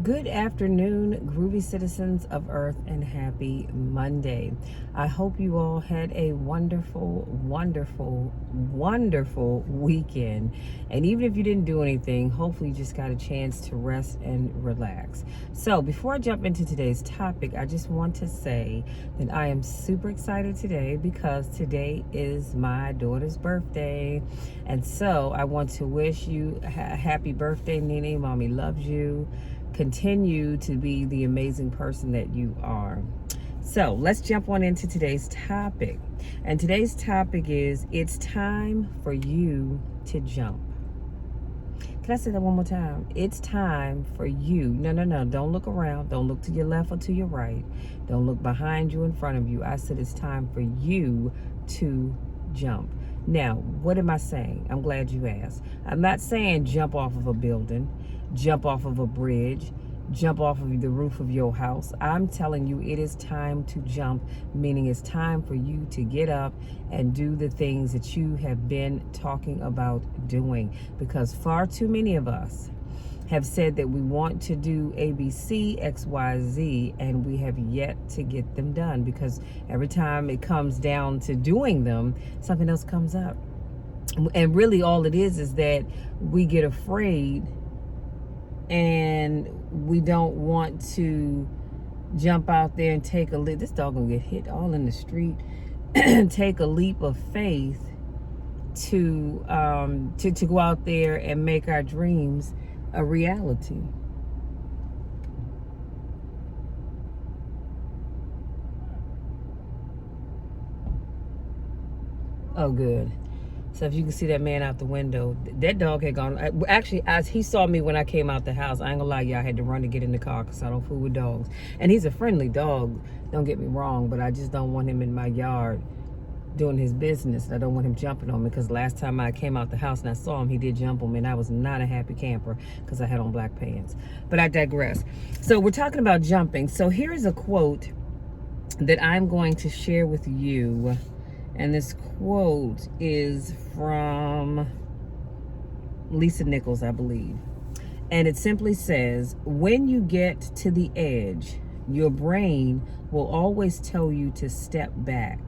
Good afternoon, groovy citizens of Earth, and happy Monday. I hope you all had a wonderful, wonderful, wonderful weekend. And even if you didn't do anything, hopefully you just got a chance to rest and relax. So before I jump into today's topic, I just want to say that I am super excited today because today is my daughter's birthday. And so I want to wish you a happy birthday, Nene. Mommy loves you. Continue to be the amazing person that you are. So let's jump on into today's topic. And today's topic is, it's time for you to jump. Can I say that one more time? It's time for you. No. Don't look around. Don't look to your left or to your right. Don't look behind you, in front of you. I said it's time for you to jump. Now, what am I saying? I'm glad you asked. I'm not saying jump off of a building, jump off of a bridge, jump off of the roof of your house. I'm telling you it is time to jump, meaning it's time for you to get up and do the things that you have been talking about doing. Because far too many of us have said that we want to do A, B, C, X, Y, Z, and we have yet to get them done, because every time it comes down to doing them, something else comes up. And really all it is that we get afraid and we don't want to jump out there and take a leap. This dog gonna get hit all in the street. Take a leap of faith to go out there and make our dreams a reality. Oh, good. So if you can see that man out the window, that dog had gone. Actually, as he saw me when I came out the house, I ain't gonna lie, y'all, I had to run to get in the car because I don't fool with dogs. And he's a friendly dog, don't get me wrong, but I just don't want him in my yard doing his business. I don't want him jumping on me, because last time I came out the house and I saw him, he did jump on me, and I was not a happy camper because I had on black pants. But I digress. So we're talking about jumping. So here's a quote that I'm going to share with you. And this quote is from Lisa Nichols, I believe. And it simply says, when you get to the edge, your brain will always tell you to step back.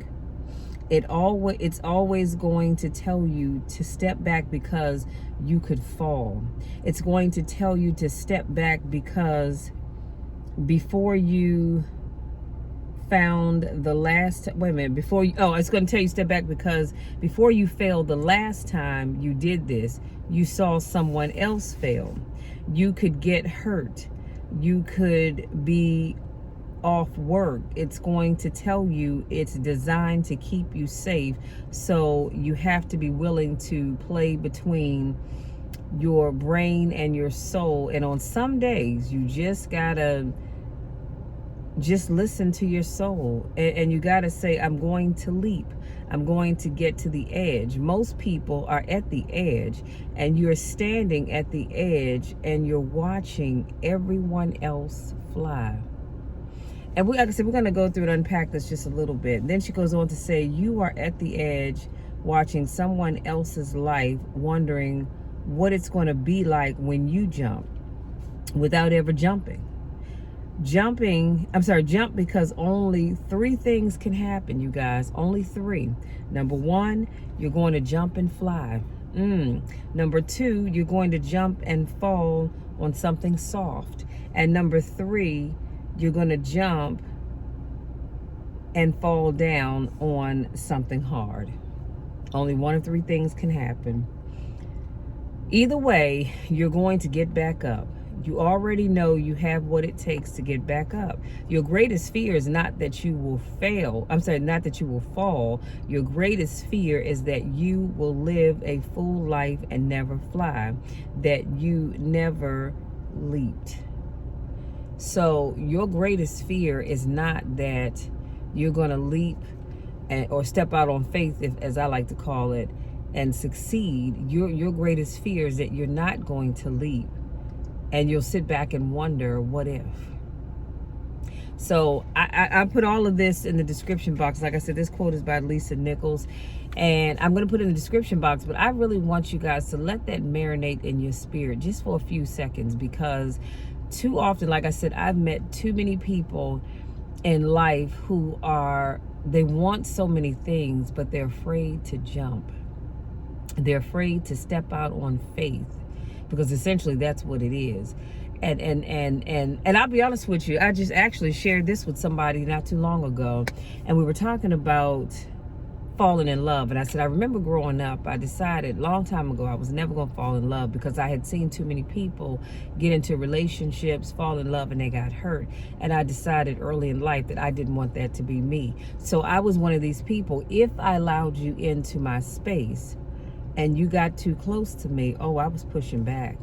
It's always going to tell you to step back because you could fall. It's going to tell you to step back because before you found the last, it's going to tell you step back because before you failed the last time you did this, you saw someone else fail. You could get hurt. You could be off work. It's going to tell you it's designed to keep you safe. So you have to be willing to play between your brain and your soul. And on some days, you just gotta just listen to your soul, and you got to say, I'm going to leap. I'm going to get to the edge. Most people are at the edge, and you're standing at the edge and you're watching everyone else fly. And like I said, we're going to go through and unpack this just a little bit. And then she goes on to say, you are at the edge watching someone else's life, wondering what it's going to be like when you jump without ever jumping. Jump because only 3 things can happen, you guys. Only 3. Number 1, you're going to jump and fly. Number 2, you're going to jump and fall on something soft. And number 3, you're going to jump and fall down on something hard. Only 1 of 3 things can happen. Either way, you're going to get back up. You already know you have what it takes to get back up. Your greatest fear is not that you will not that you will fall. Your greatest fear is that you will live a full life and never fly, that you never leaped. So your greatest fear is not that you're going to leap or step out on faith, as I like to call it, and succeed. Your greatest fear is that you're not going to leap. And you'll sit back and wonder, what if? So I put all of this in the description box. Like I said, this quote is by Lisa Nichols. And I'm going to put it in the description box. But I really want you guys to let that marinate in your spirit just for a few seconds. Because too often, like I said, I've met too many people in life who they want so many things, but they're afraid to jump. They're afraid to step out on faith, because essentially that's what it is. And I'll be honest with you, I just actually shared this with somebody not too long ago, and we were talking about falling in love. And I said, I remember growing up, I decided a long time ago I was never going to fall in love, because I had seen too many people get into relationships, fall in love, and they got hurt. And I decided early in life that I didn't want that to be me. So I was one of these people, if I allowed you into my space and you got too close to me, I was pushing back.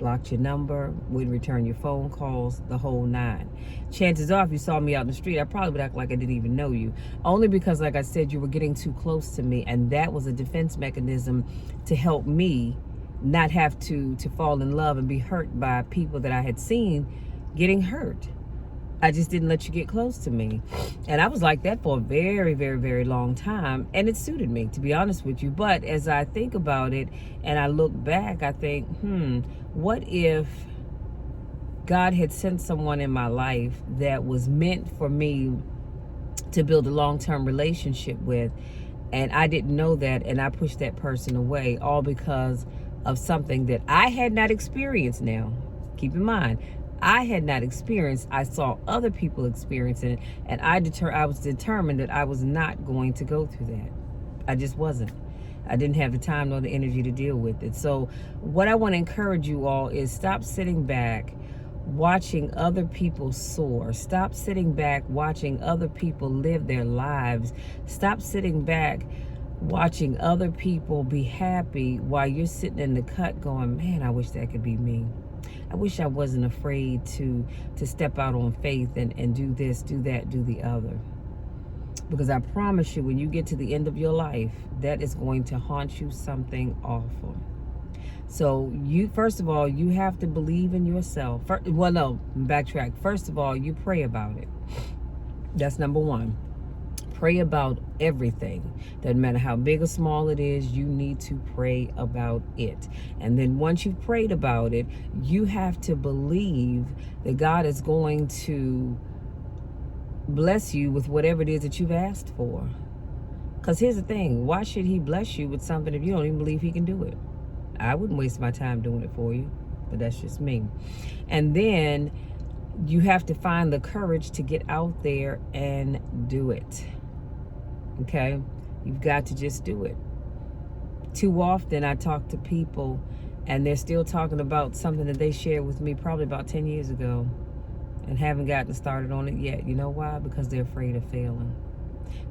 Blocked your number, wouldn't return your phone calls, the whole nine. Chances are, if you saw me out in the street, I probably would act like I didn't even know you. Only because, like I said, you were getting too close to me, and that was a defense mechanism to help me not have to fall in love and be hurt by people that I had seen getting hurt. I just didn't let you get close to me. And I was like that for a very, very, very long time. And it suited me, to be honest with you. But as I think about it and I look back, I think, what if God had sent someone in my life that was meant for me to build a long-term relationship with, and I didn't know that, and I pushed that person away, all because of something that I had not experienced. Now, keep in mind, I had not experienced. I saw other people experiencing it, and I was determined that I was not going to go through that. I just wasn't. I didn't have the time nor the energy to deal with it. So what I want to encourage you all is stop sitting back watching other people soar. Stop sitting back watching other people live their lives. Stop sitting back watching other people be happy while you're sitting in the cut going, man, I wish that could be me. I wish I wasn't afraid to step out on faith and do this, do that, do the other. Because I promise you, when you get to the end of your life, that is going to haunt you something awful. So first of all, you have to believe in yourself. Backtrack. First of all, you pray about it. That's number one. Pray about everything. Doesn't matter how big or small it is, you need to pray about it. And then once you've prayed about it, you have to believe that God is going to bless you with whatever it is that you've asked for. Because here's the thing, why should he bless you with something if you don't even believe he can do it? I wouldn't waste my time doing it for you, but that's just me. And then you have to find the courage to get out there and do it. Okay? You've got to just do it. Too often I talk to people and they're still talking about something that they shared with me probably about 10 years ago and haven't gotten started on it yet. You know why? Because they're afraid of failing.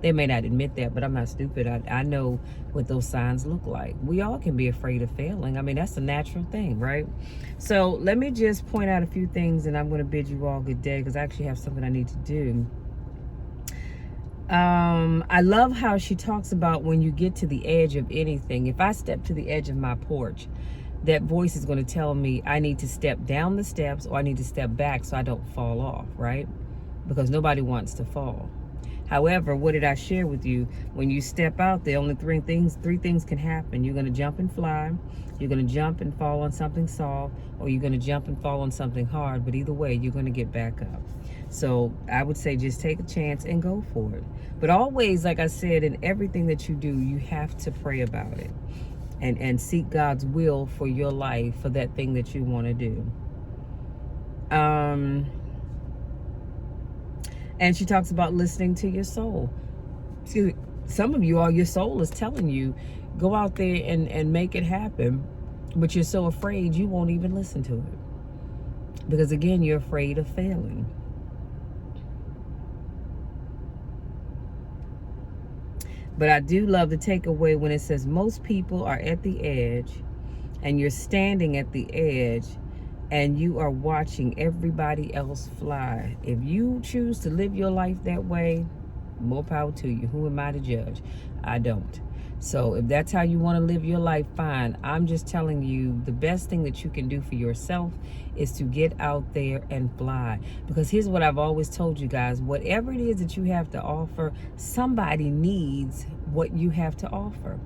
They may not admit that, but I'm not stupid. I know what those signs look like. We all can be afraid of failing. I mean, that's a natural thing, right? So let me just point out a few things, and I'm going to bid you all good day, because I actually have something I need to do. I love how she talks about when you get to the edge of anything. If I step to the edge of my porch, that voice is going to tell me I need to step down the steps or I need to step back so I don't fall off, right? Because nobody wants to fall. However, what did I share with you? When you step out there, only three things can happen. You're going to jump and fly, you're going to jump and fall on something soft, or you're going to jump and fall on something hard. But either way, you're going to get back up. So I would say just take a chance and go for it. But always, like I said, in everything that you do, you have to pray about it and seek God's will for your life, for that thing that you want to do. And she talks about listening to your soul. Excuse me. Some of you, all your soul is telling you, go out there and make it happen. But you're so afraid you won't even listen to it. Because again, you're afraid of failing. But I do love the takeaway when it says most people are at the edge and you're standing at the edge and you are watching everybody else fly. If you choose to live your life that way, more power to you. Who am I to judge? I don't. So if that's how you want to live your life, fine. I'm just telling you, the best thing that you can do for yourself is to get out there and fly. Because here's what I've always told you guys, whatever it is that you have to offer, somebody needs what you have to offer.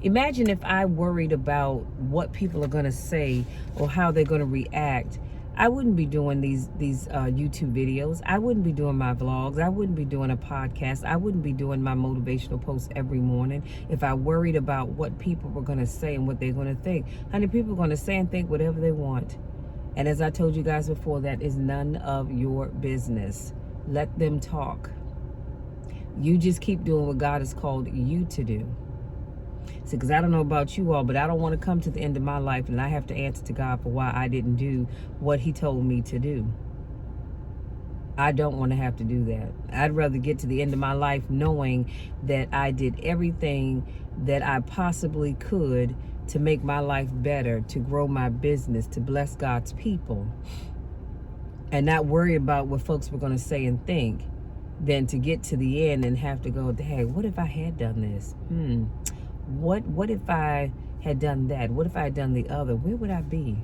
Imagine if I worried about what people are going to say or how they're going to react. I wouldn't be doing these YouTube videos. I wouldn't be doing my vlogs. I wouldn't be doing a podcast. I wouldn't be doing my motivational posts every morning if I worried about what people were going to say and what they're going to think. Honey, people are going to say and think whatever they want. And as I told you guys before, that is none of your business. Let them talk. You just keep doing what God has called you to do. See, because I don't know about you all, but I don't want to come to the end of my life and I have to answer to God for why I didn't do what he told me to do. I don't want to have to do that. I'd rather get to the end of my life knowing that I did everything that I possibly could to make my life better, to grow my business, to bless God's people, and not worry about what folks were going to say and think, than to get to the end and have to go, hey, what if I had done this? What if I had done that? What if I had done the other? Where would I be?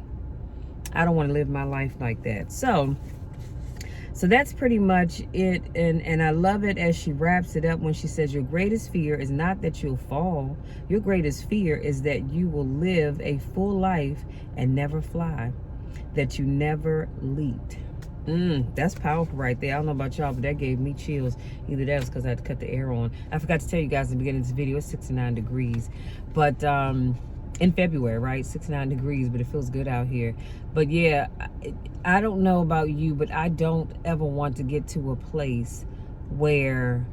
I don't want to live my life like that. So that's pretty much it. And I love it as she wraps it up when she says, your greatest fear is not that you'll fall. Your greatest fear is that you will live a full life and never fly, that you never leaped. That's powerful right there. I don't know about y'all, but that gave me chills. Either that was because I had to cut the air on. I forgot to tell you guys at the beginning of this video, it's 69 degrees. But in February, right? 69 degrees, but it feels good out here. But yeah, I don't know about you, but I don't ever want to get to a place where,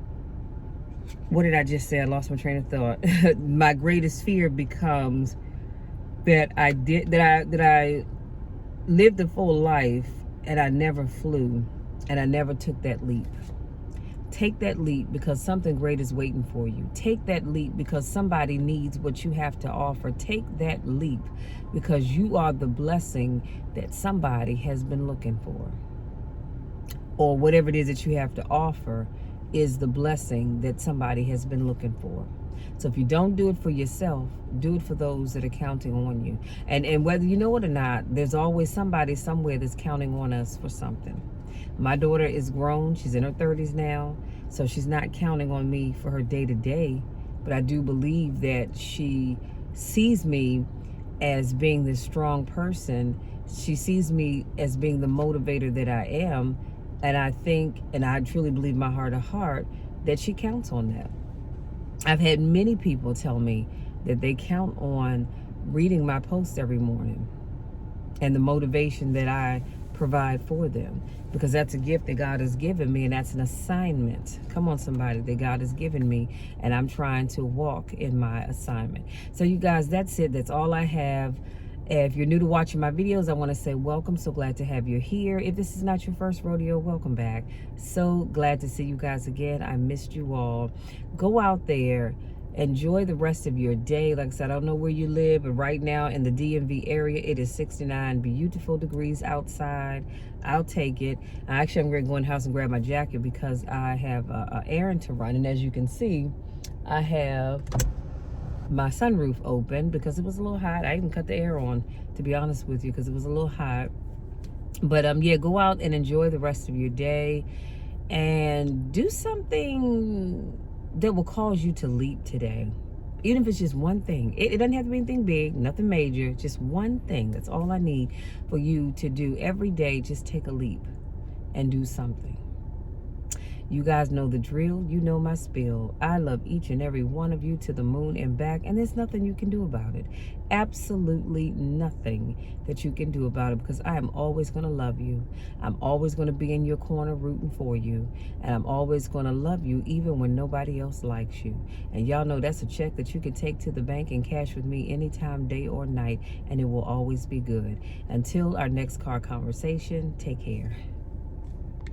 what did I just say? I lost my train of thought. My greatest fear becomes that I lived a full life and I never flew and I never took that leap. Take that leap because something great is waiting for you. Take that leap because somebody needs what you have to offer. Take that leap because you are the blessing that somebody has been looking for. Or whatever it is that you have to offer is the blessing that somebody has been looking for. So if you don't do it for yourself, do it for those that are counting on you. And whether you know it or not, there's always somebody somewhere that's counting on us for something. My daughter is grown. She's in her 30s now. So she's not counting on me for her day-to-day. But I do believe that she sees me as being this strong person. She sees me as being the motivator that I am. And I think, and I truly believe in my heart of heart, that she counts on that. I've had many people tell me that they count on reading my posts every morning and the motivation that I provide for them, because that's a gift that God has given me, and that's an assignment. Come on, somebody, that God has given me, and I'm trying to walk in my assignment. So you guys, that's it. That's all I have. If you're new to watching my videos, I want to say welcome. So glad to have you here. If this is not your first rodeo, welcome back. So glad to see you guys again. I missed you all. Go out there, enjoy the rest of your day. Like I said, I don't know where you live, but right now in the DMV area, it is 69 beautiful degrees outside. I'll take it. Actually, I'm going to go in the house and grab my jacket because I have an errand to run. And as you can see, I have my sunroof open because it was a little hot. I even cut the air on, to be honest with you, because it was a little hot. But yeah, go out and enjoy the rest of your day and do something that will cause you to leap today. Even if it's just one thing. It doesn't have to be anything big, nothing major, just one thing. That's all I need for you to do every day. Just take a leap and do something. You guys know the drill. You know my spiel. I love each and every one of you to the moon and back, and there's nothing you can do about it. Absolutely nothing that you can do about it, because I am always going to love you. I'm always going to be in your corner rooting for you, and I'm always going to love you even when nobody else likes you. And y'all know that's a check that you can take to the bank and cash with me anytime, day or night, and it will always be good. Until our next car conversation, take care.